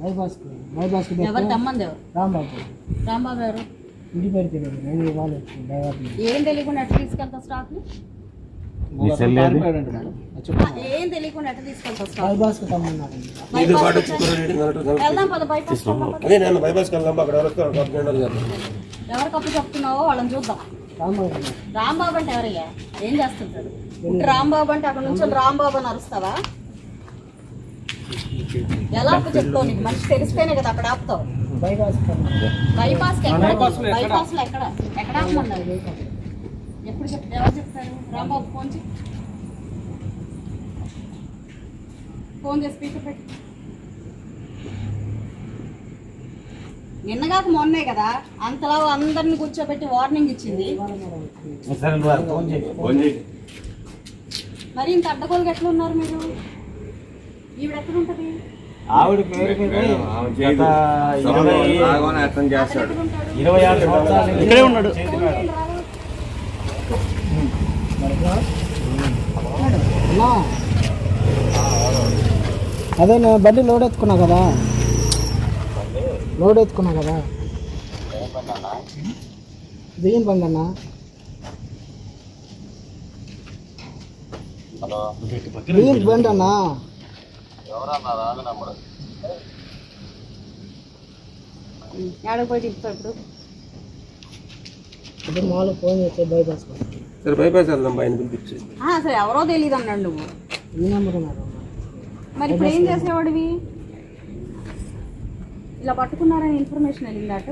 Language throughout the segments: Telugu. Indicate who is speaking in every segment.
Speaker 1: ఎవరు తెమ్మంది? ఎవరు? రాంబాబు ఎవరు? ఏం తెలియకుండా ఎట్లా తీసుకెళ్తా స్టాక్? ఏం తెలియకుండా ఎట్లా తీసుకెళ్తా స్టాక్? వెళ్దాం పద, బైపాస్ ఎవరు కప్పు చెప్తున్నావో వాళ్ళని చూద్దాం. రాంబాబు అంటే ఎవరయ్యా? ఏం చేస్తుంటాడు? రాంబాబు అంటే అక్కడ నుంచి రాంబాబు అని అరుస్తావా? ఎలా అప్పు చెప్తావు? నీకు మనిషి తెలిస్తేనే కదా అక్కడ ఆపుతావు. బైపాస్ లో ఎక్కడ ఎక్కడ ఆపమన్నారు? ఎప్పుడు చెప్తారు? ఎవరు చెప్తారు? రాంబాబు ఫోన్ చేసి స్పీకర్ పెట్టి. నిన్నగాక మొన్నే కదా అంతలా అందరిని కూర్చోబెట్టి వార్నింగ్ ఇచ్చింది. మరి ఇంత అడ్డగోలుగా ఎట్లా ఉన్నారు మీరు? ఈవిడ ఎక్కడ ఉంటది?
Speaker 2: ఆవిడ పేరు ఇక్కడే ఉన్నాడు.
Speaker 3: అదే నేను బండి లోడ్ ఎత్తుకున్నా కదా. బియ్యం బండి అన్నా. బియ్యం బండి అన్నా.
Speaker 1: పోయి చెప్తా ఇప్పుడు
Speaker 3: మామూలు ఫోన్ చేస్తే బైపాస్
Speaker 2: వెళ్దాం. పైన పిలిపించి
Speaker 1: సరే ఎవరో తెలియదు అన్నాడు నువ్వు.
Speaker 3: ఈ నెంబర్ ఉన్నారు.
Speaker 1: మరి ఇప్పుడు ఏం చేసేవాడివి? ఇలా పట్టుకున్నారని ఇన్ఫర్మేషన్ వెళ్ళిందట.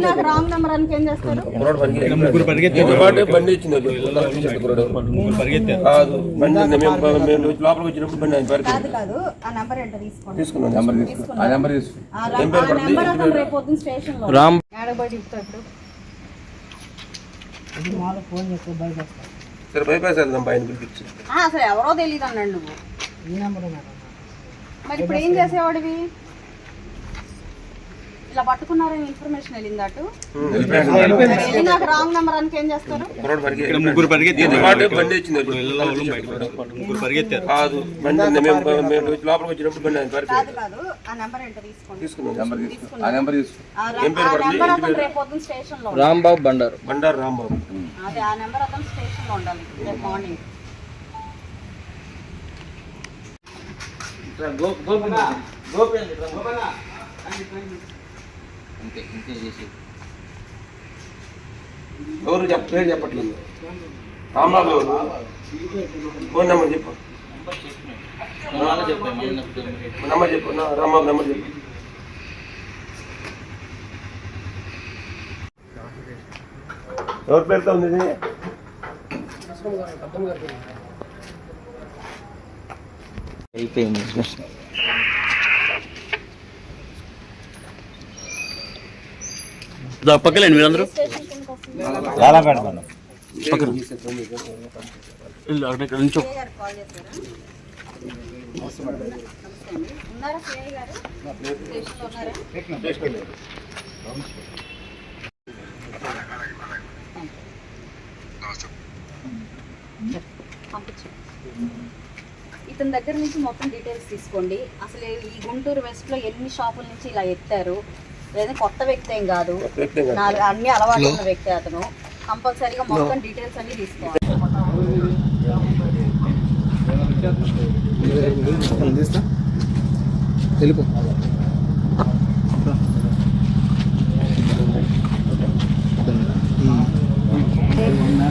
Speaker 1: నాకు రాంగ్ నెంబర్ అని ఏం చేస్తారు? కాదు ఆ నెంబర్ ఏంటో తీసుకోండి. నెంబర్ అతను రేపు పొద్దున్న స్టేషన్ లో ఏడబడి ఇస్తాడు.
Speaker 3: ఫోన్ చేస్తే
Speaker 2: బైపాస్ వెళ్దాం. పైన పిలిపించి
Speaker 1: సరే ఎవరో తెలియదు అన్నాడు నువ్వు.
Speaker 3: ఈ నెంబర్ ఉన్నారు.
Speaker 1: మరి ఇప్పుడు ఏం చేసేవాడివి? ఇలా పట్టుకున్నారని ఇన్ఫర్మేషన్ వెళ్ళిందట. నాకు రాంగ్ నెంబర్ అని ఏం చేస్తారు? కాదు ఆ నెంబర్ ఏంటో తీసుకోండి. రేపు పొద్దున్న స్టేషన్ లో
Speaker 2: రాంబాబు బండారు రాంబాబు.
Speaker 1: అదే ఆ నెంబర్ అతను స్టేషన్ లో ఉండాలి రేపు మార్నింగ్.
Speaker 2: ఎవరు పేరు చెప్పట్లేదు. రాంబాబు ఎవరు? ఫోన్ నెంబర్ చెప్పు. నెంబర్ చెప్పు. రాంబాబు నెంబర్ చెప్పు. ఎవరి పేరుతో ఉంది? అయిపోయింది. పక్కలేండి మీరందరూ.
Speaker 1: ఇతని దగ్గర నుంచి మొత్తం డీటెయిల్స్ తీసుకోండి. అసలు ఈ గుంటూరు వెస్ట్ లో ఎన్ని షాపుల నుంచి ఇలా ఎత్తారు? లేదా కొత్త వ్యక్తి ఏం కాదు, అన్ని అలవాటు ఉన్న వ్యక్తి అతను. కంపల్సరీగా మొత్తం డీటెయిల్స్ అన్ని తీసుకోవాలి.
Speaker 3: తెలుపు